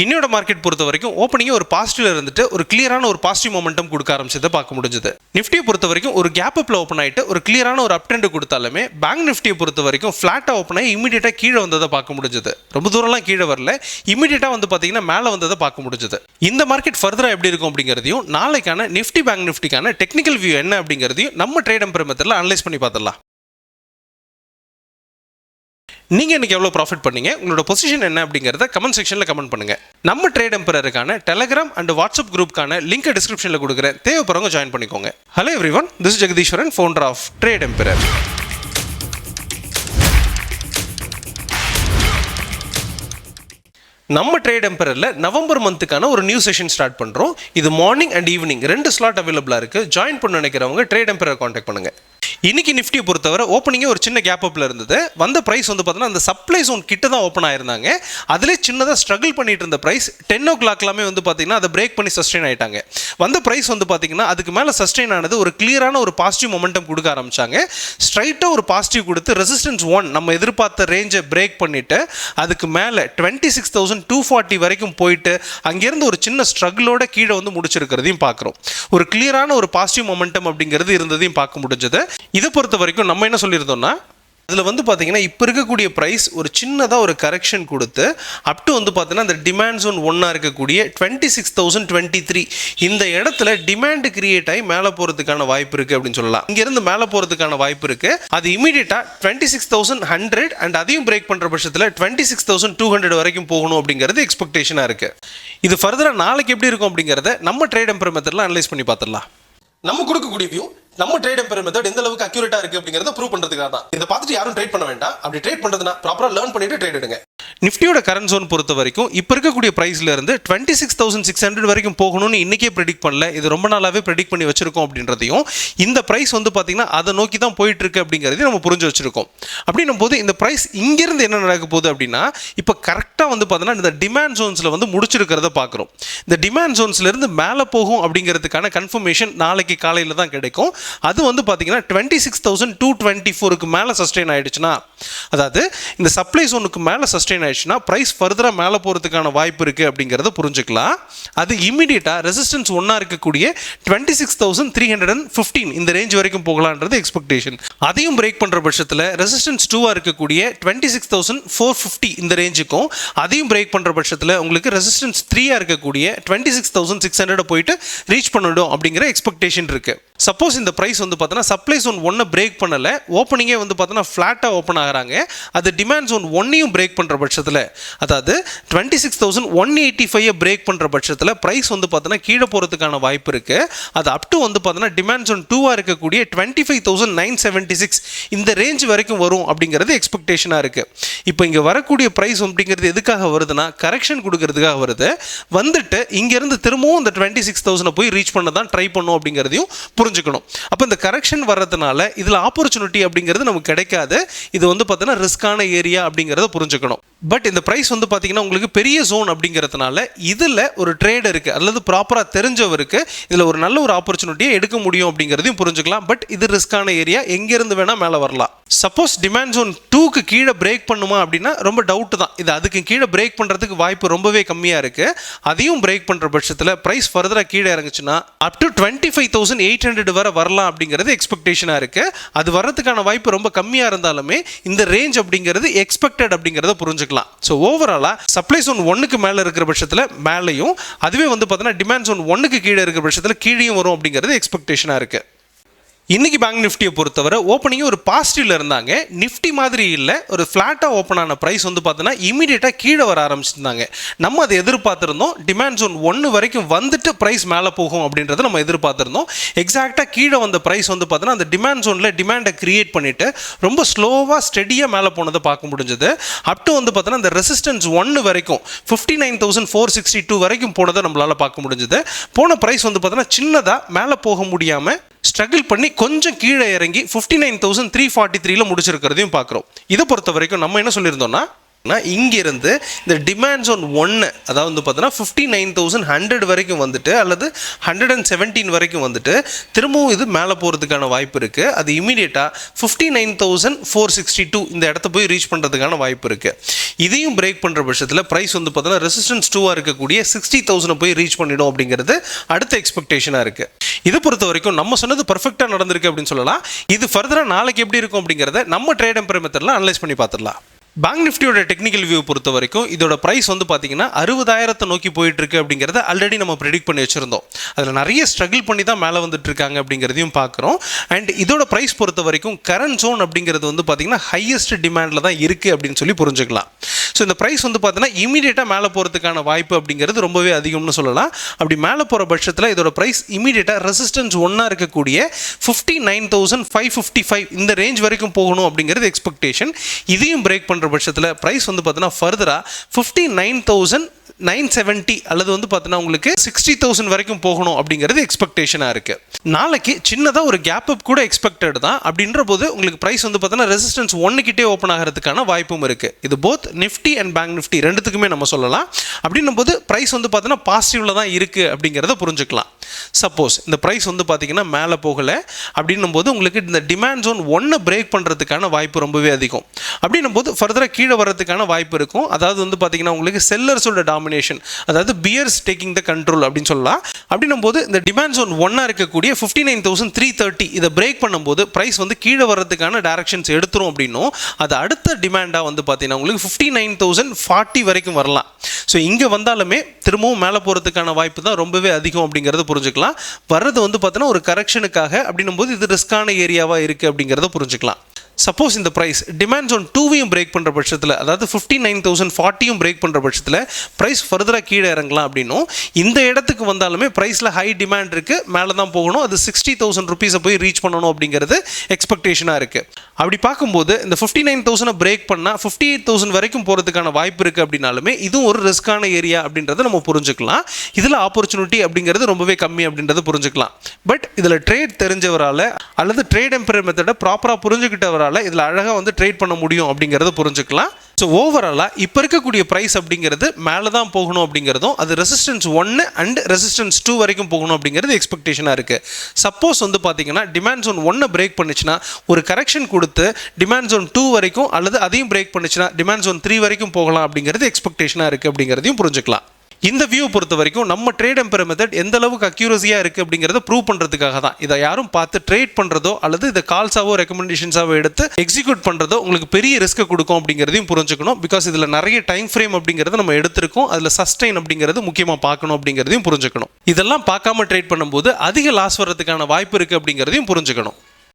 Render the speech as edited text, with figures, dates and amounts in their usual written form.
இன்னையோட மார்க்கெட் பொறுத்த வரைக்கும் ஓப்பனிங்கே ஒரு பாசிட்டிவ்ல இருந்துட்டு ஒரு கிளியரான ஒரு பாசிட்டிவ் மொமெண்டம் கொடுக்க ஆரம்பிச்சதை பார்க்க முடிஞ்சது. நிஃப்டியை பொறுத்த வரைக்கும் ஒரு கேப் அப்ல ஓப்பன் ஆயிட்டு ஒரு கிளியரான ஒரு அப் ட்ரெண்ட் கொடுத்தாலுமே பேங்க் நிஃப்டியை பொறுத்த வரைக்கும் ஃபிளாட்டா ஓப்பன் ஆகி இமீடியட்டா கீழே வந்ததை பார்க்க முடிஞ்சது. ரொம்ப தூரம்லாம் கீழே வரல, இமீடியட்டா வந்து பாத்தீங்கன்னா மேலே வந்ததை பார்க்க முடிஞ்சது. இந்த மார்க்கெட் ஃபர்தரா எப்படி இருக்கும் அப்படிங்கிறதையும் நாளைக்கான நிஃப்டி பேங்க் நிஃப்டிக்கான டெக்னிக்கல் வியூ என்ன அப்படிங்கிறதையும் நம்ம ட்ரேட் எம்பையர் மெத்தட்ல அனலைஸ் பண்ணி பார்த்துடலாம். நீங்க இன்னைக்கு எவ்வளவு ப்ராஃபிட் பண்ணீங்க, உங்களோட பொசிஷன் என்ன அப்படிங்கறத கமெண்ட் செக்ஷன்ல கமெண்ட் பண்ணுங்க. நம்ம ட்ரேட் எம்பையருக்கான டெலிகிராம் அண்ட் வாட்ஸ்அப் குரூப்கான லிங்க் டிஸ்கிரிப்ஷன்ல கொடுக்குறேன், தேவைப்படுறவங்க ஜாயின் பண்ணிக்கோங்க. Hello everyone, this is Jagadeeswaran, founder of trade empire. நம்ம ட்ரேட் எம்பையர்ல நவம்பர் மந்த்துக்கான ஒரு நியூ செஷன் ஸ்டார்ட் பண்றோம். இது மார்னிங் அண்ட் ஈவினிங் 2 ஸ்லாட் அவைலபிளா இருக்கு. ஜாயின் பண்ண நினைக்கிறவங்க ட்ரேட் எம்பையர் கான்டாக்ட் பண்ணுங்க. இன்னைக்கு நிஃப்டியை பொறுத்தவரை ஓப்பனிங்கே ஒரு சின்ன கேப் அப்ல இருந்தது. வந்த பிரைஸ் வந்து பார்த்தீங்கன்னா அந்த சப்ளை ஜோன் கிட்ட தான் ஓப்பன் ஆயிருந்தாங்க. அதிலே சின்னதாக ஸ்ட்ரகிள் பண்ணிட்டு இருந்த பிரைஸ் 10 o'clock வந்து பார்த்தீங்கன்னா அதை பிரேக் பண்ணி சஸ்டெயின் ஆயிட்டாங்க. வந்த பிரைஸ் வந்து பார்த்தீங்கன்னா அதுக்கு மேலே சஸ்டெயின் ஆனது ஒரு கிளியரான ஒரு பாசிட்டிவ் மொமெண்டம் கொடுக்க ஆரம்பிச்சாங்க. ஸ்ட்ரைட்டாக ஒரு பாசிட்டிவ் கொடுத்து ரெசிஸ்டன்ஸ் 1 நம்ம எதிர்பார்த்த ரேஞ்சை பிரேக் பண்ணிட்டு அதுக்கு மேலே 26,240 வரைக்கும் போயிட்டு அங்கேருந்து ஒரு சின்ன ஸ்ட்ரகிளோட கீழே வந்து முடிச்சிருக்கிறதையும் பார்க்குறோம். ஒரு கிளியரான ஒரு பாசிட்டிவ் மொமெண்டம் அப்படிங்கிறது இருந்ததையும் பார்க்க முடிஞ்சது. இதை பொறுத்த வரைக்கும் நம்ம என்ன சொல்லியிருந்தோம்னா, அதில் வந்து பார்த்தீங்கன்னா இப்போ இருக்கக்கூடிய ப்ரைஸ் ஒரு சின்னதாக ஒரு கரெக்ஷன் கொடுத்து அப் டு வந்து பார்த்தீங்கன்னா அந்த டிமாண்ட் ஜோன் 1 இருக்கக்கூடிய 26,023 இந்த இடத்துல டிமாண்ட் கிரியேட் ஆகி மேலே போகிறதுக்கான வாய்ப்பு இருக்குது அப்படின்னு சொல்லலாம். இங்கேருந்து மேலே போகிறதுக்கான வாய்ப்பு இருக்குது. அது இமீடியட்டாக 26,100 அண்ட் அதையும் பிரேக் பண்ணுற பட்சத்தில் 26,200 வரைக்கும் போகணும் அப்படிங்கிறது எக்ஸ்பெக்டேஷனாக இருக்குது. இது ஃபர்தராக நாளைக்கு எப்படி இருக்கும் அப்படிங்கிறத நம்ம ட்ரேட் எம்பையர் மெத்தடில் அனலைஸ் பண்ணி பார்த்துடலாம். நம்ம கொடுக்கக்கூடிய வியூ நம்ம ட்ரேட் எம்பையர் மெத்தட் எந்த அளவுக்கு அக்யூரேட்டா இருக்கு அப்படிங்கறத ப்ரூவ் பண்றதுக்காக தான். இதை பார்த்துட்டு யாரும் ட்ரேட் பண்ண வேண்டாம். அப்படி ட்ரேட் பண்றதுனா ப்ராப்பரா லேர்ன் பண்ணிட்டு ட்ரேட் எடுங்க. நிஃப்டியோட கரண்ட் ஜோன் பொறுத்த வரைக்கும் இப்போ இருக்கக்கூடிய பிரைஸ்ல இருந்து 26,600 வரைக்கும் போகணும்னு இன்னைக்கே ப்ரெடிக்ட் பண்ணல. இது ரொம்ப நாளாவே ப்ரெடிக்ட் பண்ணி வச்சிருக்கோம் அப்படின்றதையும் இந்த பிரைஸ் வந்து பாத்தீங்கன்னா அதை நோக்கி தான் போயிட்டு இருக்கு அப்படிங்கறதையும் நம்ம புரிஞ்சு வச்சிருக்கோம். அப்படின்னும் போது இந்த பிரைஸ் இங்கிருந்து என்ன நடக்க போகுது அப்படின்னா இப்போ கரெக்டா வந்து பாத்தீங்கன்னா இந்த டிமாண்ட் ஜோன்ஸ்ல வந்து முடிச்சிருக்கிறத பாக்குறோம். இந்த டிமாண்ட் ஜோன்ஸ்ல இருந்து மேலே போகும் அப்படிங்கிறதுக்கான கன்ஃபர்மேஷன் நாளைக்கு காலையில தான் கிடைக்கும். அது வந்து பாத்தீங்கன்னா 26,224க்கு மேலே சஸ்டெயின் ஆயிடுச்சுன்னா, அதாவது இந்த சப்ளை ஜோனுக்கு மேலே சஸ்டெயின் ஆயிடுச்சுன்னா பிரைஸ் ஃபர்தரா மேலே போகிறதுக்கான வாய்ப்பு இருக்கு அப்படிங்கிறத புரிஞ்சுக்கலாம். அது இமீடியட்டா ரெசிஸ்டன்ஸ் 1 இருக்கக்கூடிய 26,315 இந்த ரேஞ்ச் வரைக்கும் போகலான்றது எக்ஸ்பெக்டேஷன். அதையும் பிரேக் பண்ற பட்சத்தில் ரெசிஸ்டன்ஸ் 2 இருக்கக்கூடிய 26,450 இந்த ரேஞ்சுக்கும் அதையும் பிரேக் பண்ற பட்சத்தில் உங்களுக்கு ரெசிஸ்டன்ஸ் 3 இருக்கக்கூடிய 26,600 போயிட்டு ரீச் பண்ணிடும் அப்படிங்கிற எக்ஸ்பெக்டேஷன் இருக்கு. சப்போஸ் இந்த பிரைஸ் வந்து பார்த்தீங்கன்னா சப்ளை ஜோன் 1 பிரேக் பண்ணல, ஓப்பனிங்கே வந்து பார்த்தீங்கன்னா ஃபிளாட்டா ஓப்பன் ஆகிறாங்க, அது டிமாண்ட் ஜோன் 1 பிரேக் பண்ற பட்சத்தில், அதாவது 26,185 பிரேக் பண்ற பட்சத்தில் பிரைஸ் வந்து பார்த்தீங்கன்னா கீழே போறதுக்கான வாய்ப்பு இருக்கு. அது அப் டு வந்து பார்த்தீங்கன்னா டிமாண்ட் ஜோன் 2 இருக்கக்கூடிய 25,976 இந்த ரேஞ்ச் வரைக்கும் வரும் அப்படிங்கிறது எக்ஸ்பெக்டேஷனா இருக்கு. இப்போ இங்க வரக்கூடிய பிரைஸ் அப்படிங்கிறது எதுக்காக வருதுன்னா கரெக்ஷன் கொடுக்கறதுக்காக வருது. வந்துட்டு இங்க இருந்து திரும்பவும் இந்த 26,000 போய் ரீச் பண்ண தான் ட்ரை பண்ணும் அப்படிங்கிறதையும் புரிஞ்சுக்கணும். அப்போ இந்த கரெக்ஷன் வர்றதுனால இதில் ஆப்பர்ச்சுனிட்டி அப்படிங்கிறது நமக்கு கிடைக்காது. இது வந்து பார்த்தீங்கன்னா ரிஸ்கான ஏரியா அப்படிங்கிறத புரிஞ்சுக்கணும். பட் இந்த பிரைஸ் வந்து பார்த்தீங்கன்னா உங்களுக்கு பெரிய ஜோன் அப்படிங்கிறதுனால இதில் ஒரு ட்ரேடருக்கு அல்லது ப்ராப்பராக தெரிஞ்சவருக்கு இதில் ஒரு நல்ல ஒரு ஆப்பர்ச்சுனிட்டியை எடுக்க முடியும் அப்படிங்கிறதையும் புரிஞ்சுக்கலாம். பட் இது ரிஸ்கான ஏரியா, எங்கேருந்து வேணால் மேலே வரலாம். சப்போஸ் டிமாண்ட் ஜோன் 2க்கு கீழே பிரேக் பண்ணுமா அப்படின்னா ரொம்ப டவுட் தான். இது அதுக்கு கீழே பிரேக் பண்ணுறதுக்கு வாய்ப்பு ரொம்பவே கம்மியாக இருக்குது. அதையும் பிரேக் பண்ணுற பட்சத்தில் ப்ரைஸ் ஃபர்தராக கீழே இறங்குச்சுன்னா அப் டு 25,800 வரை வரலாம் அப்படிங்கிறது எக்ஸ்பெக்டேஷனாக இருக்குது. அது வர்றதுக்கான வாய்ப்பு ரொம்ப கம்மியாக இருந்தாலுமே இந்த ரேஞ்ச் அப்படிங்கிறது எக்ஸ்பெக்டட் அப்படிங்கிறத புரிஞ்சுக்கலாம். ஸோ ஓவராலா சப்ளை ஜோன் 1க்கு மேலே இருக்கிற பட்சத்தில் மேலேயும், அதுவே வந்து பார்த்தீங்கன்னா டிமாண்ட் ஜோன் 1க்கு கீழே இருக்கிற பட்சத்தில் கீழேயும் வரும் அப்படிங்கிறது எக்ஸ்பெக்டேஷனாக இருக்குது. இன்னைக்கு பேங்க் நிஃப்டியை பொறுத்தவரை ஓப்பனிங் ஒரு பாசிட்டிவ்ல இருந்தாங்க. நிஃப்டி மாதிரி இல்லை, ஒரு ஃபிளாட்டா ஓப்பன் ஆன பிரைஸ் வந்து பார்த்தீங்கன்னா இமீடியட்டா கீழே வர ஆரம்பிச்சிருந்தாங்க. நம்ம அதை எதிர்பார்த்திருந்தோம். டிமாண்ட் ஜோன் 1 வரைக்கும் வந்துட்டு பிரைஸ் மேலே போகும் அப்படின்றத நம்ம எதிர்பார்த்திருந்தோம். எக்ஸாக்டா கீழே வந்த பிரைஸ் வந்து பார்த்தீங்கன்னா அந்த டிமாண்ட் ஜோன்ல டிமாண்டை கிரியேட் பண்ணிட்டு ரொம்ப ஸ்லோவா ஸ்டெடியா மேலே போனதை பார்க்க முடிஞ்சது. அப் டு வந்து பார்த்தீங்கன்னா இந்த ரெசிஸ்டன்ஸ் 1 வரைக்கும் 59,462 வரைக்கும் போனதை நம்மளால பார்க்க முடிஞ்சது. போன பிரைஸ் வந்து பார்த்தீங்கன்னா சின்னதா மேலே போக முடியாம ஸ்ட்ரகிள் பண்ணி கொஞ்சம் கீழே இறங்கி 59,343 முடிச்சிருக்கிறதையும் பார்க்குறோம். இதை பொறுத்த வரைக்கும் நம்ம என்ன சொல்லியிருந்தோம்னா, இங்கிருந்து இந்த டிமாண்ட் ஜோன் 1 அதாவது வந்து பார்த்தீங்கன்னா 59,100 வரைக்கும் வந்துட்டு அல்லது 117 வரைக்கும் வந்துட்டு திரும்பவும் இது மேலே போகிறதுக்கான வாய்ப்பு இருக்குது. அது இமீடியட்டாக 59,462 இந்த இடத்த போய் ரீச் பண்ணுறதுக்கான வாய்ப்பு இருக்குது. இதையும் பிரேக் பண்ணுற பட்சத்தில் ப்ரைஸ் வந்து பார்த்தீங்கன்னா ரெசிஸ்டன்ஸ் 2 இருக்கக்கூடிய 60,000 போய் ரீச் பண்ணிடும் அப்படிங்கிறது அடுத்த எக்ஸ்பெக்டேஷனாக இருக்குது. இதை பொறுத்த வரைக்கும் நம்ம சொன்னது பர்ஃபெக்டாக நடந்திருக்கு அப்படின்னு சொல்லலாம். இது ஃபர்தராக நாளைக்கு எப்படி இருக்கும் அப்படிங்கிறத நம்ம ட்ரேட் எம்பையர் மெத்தடில் அனலைஸ் பண்ணி பார்த்துடலாம். பேங்க் நிஃப்டியோட டெக்னிக்கல் வியூ பொறுத்த வரைக்கும் இதோட ப்ரைஸ் வந்து பார்த்தீங்கன்னா 60,000 நோக்கி போயிட்டு இருக்கு அப்படிங்கிறத ஆல்ரெடி நம்ம ப்ரெடிக்ட் பண்ணி வச்சிருந்தோம். அதில் நிறைய ஸ்ட்ரகிள் பண்ணி தான் மேலே வந்துட்டு இருக்காங்க அப்படிங்கிறதையும் பார்க்குறோம். அண்ட் இதோட ப்ரைஸ் பொறுத்த வரைக்கும் கரண்ட் ஜோன் அப்படிங்கிறது வந்து பார்த்தீங்கன்னா ஹையஸ்ட் டிமாண்டில் தான் இருக்குது அப்படின்னு சொல்லி புரிஞ்சுக்கலாம். ஸோ இந்த ப்ரைஸ் வந்து பார்த்தீங்கன்னா இமீடியட்டாக மேலே போகிறதுக்கான வாய்ப்பு அப்படிங்கிறது ரொம்பவே அதிகம்னு சொல்லலாம். அப்படி மேலே போகிற பட்சத்தில் இதோட ப்ரைஸ் இமீடியட்டாக ரெசிஸ்டன்ஸ் 1 இருக்கக்கூடிய 59,555 இந்த ரேஞ்ச் வரைக்கும் போகணும் அப்படிங்கிறது எக்ஸ்பெக்டேஷன். இதையும் பிரேக் பண்ணுற பட்சத்தில் ப்ரைஸ் வந்து பார்த்தீங்கன்னா ஃபர்தராக 59,970 அல்லது வந்து பார்த்தீங்கன்னா உங்களுக்கு 60,000 வரைக்கும் போகணும் அப்படிங்கிறது எக்ஸ்பெக்டேஷனாக இருக்குது. நாளைக்கு சின்னதாக ஒரு கேப் அப் கூட எக்ஸ்பெக்டட் தான். அப்படின்ற போது உங்களுக்கு ப்ரைஸ் வந்து பார்த்தீங்கன்னா ரெசிஸ்டன்ஸ் 1 கிட்டே ஓப்பன் ஆகிறதுக்கான வாய்ப்பும் இருக்குது. இது both Nifty and bank Nifty ரெண்டுத்துக்குமே நம்ம சொல்லலாம். அப்படின்னும் போது ப்ரைஸ் வந்து பார்த்தீங்கன்னா பாசிட்டிவில் தான் இருக்குது அப்படிங்கிறத புரிஞ்சுக்கலாம். சப்போஸ் இந்த ப்ரைஸ் வந்து பார்த்தீங்கன்னா மேலே போகலை அப்படின்னும் போது உங்களுக்கு இந்த டிமாண்ட் ஜோன் 1 பிரேக் பண்ணுறதுக்கான வாய்ப்பு ரொம்பவே அதிகம். அப்படின்னும் போது ஃபர்தராக கீழே வரதுக்கான வாய்ப்பு இருக்கும். அதாவது வந்து பார்த்தீங்கன்னா உங்களுக்கு செல்லர்ஸோட டாமினேஷன், அதாவது பியர்ஸ் டேக்கிங் த கண்ட்ரோல் அப்படின்னு சொல்லலாம். அப்படின்னும் போது இந்த டிமாண்ட் ஜோன் 1 இருக்கக்கூடிய 59,330 இதை பிரேக் பண்ணும்போது ப்ரைஸ் வந்து கீழே வரதுக்கான டைரக்ஷன்ஸ் எடுத்துரும் அப்படின்னும் அது அடுத்த டிமாண்டாக வந்து பார்த்தீங்கன்னா உங்களுக்கு 59,040 வரைக்கும் வரலாம். ஸோ இங்கே வந்தாலுமே திரும்பவும் மேலே போகிறதுக்கான வாய்ப்பு தான் ரொம்பவே அதிகம் அப்படிங்கிறத புரிஞ்சுக்கலாம். வர்றது வந்து பார்த்தீங்கன்னா ஒரு கரெக்ஷனுக்காக அப்படின்னும் போது இது ரிஸ்கான ஏரியாவாக இருக்குது அப்படிங்கிறத புரிஞ்சுக்கலாம். சப்போஸ் இந்த ப்ரைஸ் டிமாண்ட் ஜோன் 2வையும் பிரேக் பண்ணுற பட்சத்தில், அதாவது 59,040யும் பிரேக் பண்ணுற பட்சத்தில் ப்ரைஸ் ஃபர்தராக கீழே இறங்கலாம் அப்படின்னும் இந்த இடத்துக்கு வந்தாலுமே ப்ரைஸில் ஹை டிமாண்ட் இருக்குது, மேலே தான் போகணும், அது 60,000 ருபீஸை போய் ரீச் பண்ணணும் அப்படிங்கிறது எக்ஸ்பெக்டேஷனாக இருக்குது. அப்படி பார்க்கும்போது இந்த 59,000 பிரேக் பண்ணால் 58,000 வரைக்கும் போகிறதுக்கான வாய்ப்பு இருக்குது அப்படின்னாலுமே இதுவும் ஒரு ரிஸ்கான ஏரியா அப்படின்றத நம்ம புரிஞ்சுக்கலாம். இதில் ஆப்பர்ச்சுனிட்டி அப்படிங்கிறது ரொம்பவே கம்மி அப்படின்றத புரிஞ்சுக்கலாம். பட் இதில் ட்ரேட் தெரிஞ்சவரால் அல்லது ட்ரேட் எம்பையர் மெத்தடை ப்ராப்பராக புரிஞ்சுக்கிட்டவரால் இதில் அழகாக வந்து ட்ரேட் பண்ண முடியும் அப்படிங்கிறத புரிஞ்சுக்கலாம். ஸோ ஓவராலாக இப்போ இருக்கக்கூடிய ப்ரைஸ் அப்படிங்கிறது மேலே தான் போகணும் அப்படிங்கிறதும் அது ரெசிஸ்டன்ஸ் 1 அண்ட் ரெசிஸ்டன்ஸ் 2 வரைக்கும் போகணும் அப்படிங்கிறது எக்ஸ்பெக்டேஷனாக இருக்குது. சப்போஸ் வந்து பார்த்தீங்கன்னா டிமாண்ட் ஜோன் 1 பிரேக் பண்ணிச்சுன்னா ஒரு கரெக்ஷன் கொடுத்து டிமாண்ட் ஜோன் 2 வரைக்கும் அல்லது அதையும் பிரேக் பண்ணிச்சுன்னா டிமாண்ட் ஜோன் 3 வரைக்கும் போகலாம் அப்படிங்கிறது எக்ஸ்பெக்டேஷனாக இருக்குது அப்படிங்கிறதையும் புரிஞ்சுக்கலாம். இந்த வியூ பொறுத்த வரைக்கும் நம்ம ட்ரேட் எம்பையர் மெத்தட் எந்த அளவுக்கு அக்யூரஸியாக இருக்குது அப்படிங்கிறத ப்ரூவ் பண்ணுறதுக்காக தான். இதை யாரும் பார்த்து ட்ரேட் பண்ணுறதோ அல்லது இதை கால்ஸாவோ ரெக்கமெண்டேஷன்ஸாவோ எடுத்து எக்ஸிக்யூட் பண்ணுறதோ உங்களுக்கு பெரிய ரிஸ்க்கை கொடுக்கும் அப்படிங்கிறதையும் புரிஞ்சுக்கணும். பிகாஸ் இதில் நிறைய டைம் ஃப்ரேம் அப்படிங்கிறத நம்ம எடுத்திருக்கோம். அதில் சஸ்டெயின் அப்படிங்கிறது முக்கியமாக பார்க்கணும் அப்படிங்கிறதையும் புரிஞ்சுக்கணும். இதெல்லாம் பார்க்காம ட்ரேட் பண்ணும்போது அதிக லாஸ் வர்றதுக்கான வாய்ப்பு இருக்குது அப்படிங்கிறதையும் புரிஞ்சுக்கணும்.